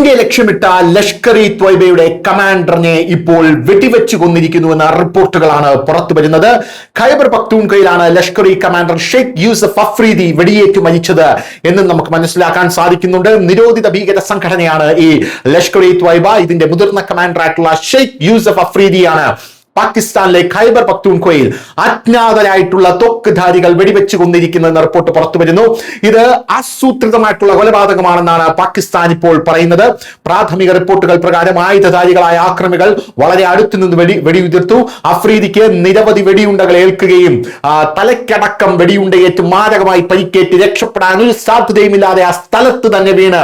India ലക്ഷ്യമിട്ട Lashkar E ത്വയ്ബയുടെ കമാൻഡറിനെ ഇപ്പോൾ വെടിവെച്ചു കൊന്നിരിക്കുന്നുവെന്ന റിപ്പോർട്ടുകളാണ് പുറത്തു വരുന്നത്. ഖൈബർ പഖ്തൂൺഖയിലാണ് ലഷ്കർ ഇ കമാൻഡർ ഷെയ്ഖ് യൂസഫ് അഫ്രീദി വെടിയേറ്റു മരിച്ചത് എന്ന് നമുക്ക് മനസ്സിലാക്കാൻ സാധിക്കുന്നുണ്ട്. നിരോധിത ഭീകര സംഘടനയാണ് ഈ ലഷ്കർ ഇ ത്വയ്ബ. ഇതിന്റെ മുതിർന്ന കമാൻഡറായിട്ടുള്ള ഷെയ്ഖ് യൂസഫ് അഫ്രീദിയാണ് പാകിസ്ഥാനിലെ ഖൈബർ പഖ്തൂൺഖയിൽ അജ്ഞാതരായിട്ടുള്ള തോക്കുധാരികൾ വെടിവെച്ചു കൊന്നിരിക്കുന്നതെന്ന റിപ്പോർട്ട് പുറത്തു വരുന്നു. ഇത് ആസൂത്രിതമായിട്ടുള്ള കൊലപാതകമാണെന്നാണ് പാകിസ്ഥാൻ ഇപ്പോൾ പറയുന്നത്. പ്രാഥമിക റിപ്പോർട്ടുകൾ പ്രകാരം ആയുധധാരികളായ ആക്രമികൾ വളരെ അടുത്തുനിന്ന് വെടിയുതിർത്തു. അഫ്രീദിക്ക് നിരവധി വെടിയുണ്ടകൾ ഏൽക്കുകയും തലയ്ക്കടക്കം വെടിയുണ്ടയേറ്റ് മാരകമായി പരിക്കേറ്റ് രക്ഷപ്പെടാൻ ഒരു സാധ്യതയുമില്ലാതെ ആ സ്ഥലത്ത് തന്നെ വീണ്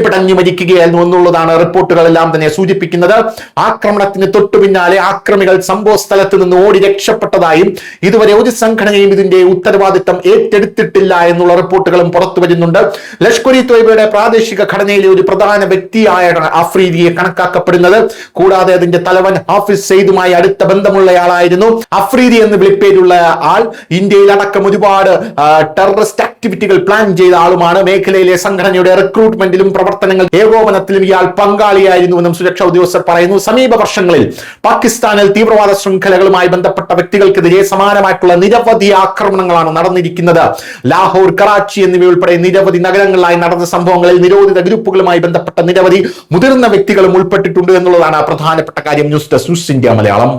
പിടഞ്ഞു മരിക്കുകയായിരുന്നു എന്നുള്ളതാണ് റിപ്പോർട്ടുകളെല്ലാം തന്നെ സൂചിപ്പിക്കുന്നത്. ആക്രമണത്തിന് തൊട്ടു പിന്നാലെ ആക്രമികൾ സംഭവ സ്ഥലത്ത് നിന്ന് ഓടി രക്ഷപ്പെട്ടതായും ഇതുവരെ ഒരു സംഘടനയും ഇതിന്റെ ഉത്തരവാദിത്തം ഏറ്റെടുത്തിട്ടില്ല എന്നുള്ള റിപ്പോർട്ടുകളും പുറത്തു വരുന്നുണ്ട്. ലഷ്കർ ഇ ത്വയ്ബയുടെ പ്രാദേശിക ഘടനയിലെ ഒരു പ്രധാന വ്യക്തിയായാണ് അഫ്രീദിയെ കണക്കാക്കപ്പെടുന്നത്. കൂടാതെ അതിന്റെ തലവൻ ഹാഫിസ് സെയ്ദുമായി അടുത്ത ബന്ധമുള്ളയാളായിരുന്നു. അഫ്രീദി എന്ന് വിളിപ്പേരുള്ള ആൾ ഇന്ത്യയിൽ അടക്കം ഒരുപാട് ടെററിസ്റ്റ് ആക്ടിവിറ്റികൾ പ്ലാൻ ചെയ്ത ആളുമാണ്. മേഖലയിലെ സംഘടനയുടെ റിക്രൂട്ട്മെന്റിലും പ്രവർത്തനങ്ങൾ ഏകോപനത്തിലും ഇയാൾ പങ്കാളിയായിരുന്നുവെന്നും സുരക്ഷാ ഉദ്യോഗസ്ഥർ പറയുന്നു. സമീപ വർഷങ്ങളിൽ പാകിസ്ഥാനിൽ തീവ്രവാദ ശൃംഖലകളുമായി ബന്ധപ്പെട്ട വ്യക്തികൾക്കെതിരെ സമാനമായിട്ടുള്ള നിരവധി ആക്രമണങ്ങളാണ് നടന്നിരിക്കുന്നത്. ലാഹോർ, കറാച്ചി എന്നിവയുൾപ്പെടെ നിരവധി നഗരങ്ങളിലായി നടന്ന സംഭവങ്ങളിൽ നിരോധിത ഗ്രൂപ്പുകളുമായി ബന്ധപ്പെട്ട നിരവധി മുതിർന്ന വ്യക്തികളും ഉൾപ്പെട്ടിട്ടുണ്ട് എന്നുള്ളതാണ് പ്രധാനപ്പെട്ട കാര്യം. News desk news India Malayalam.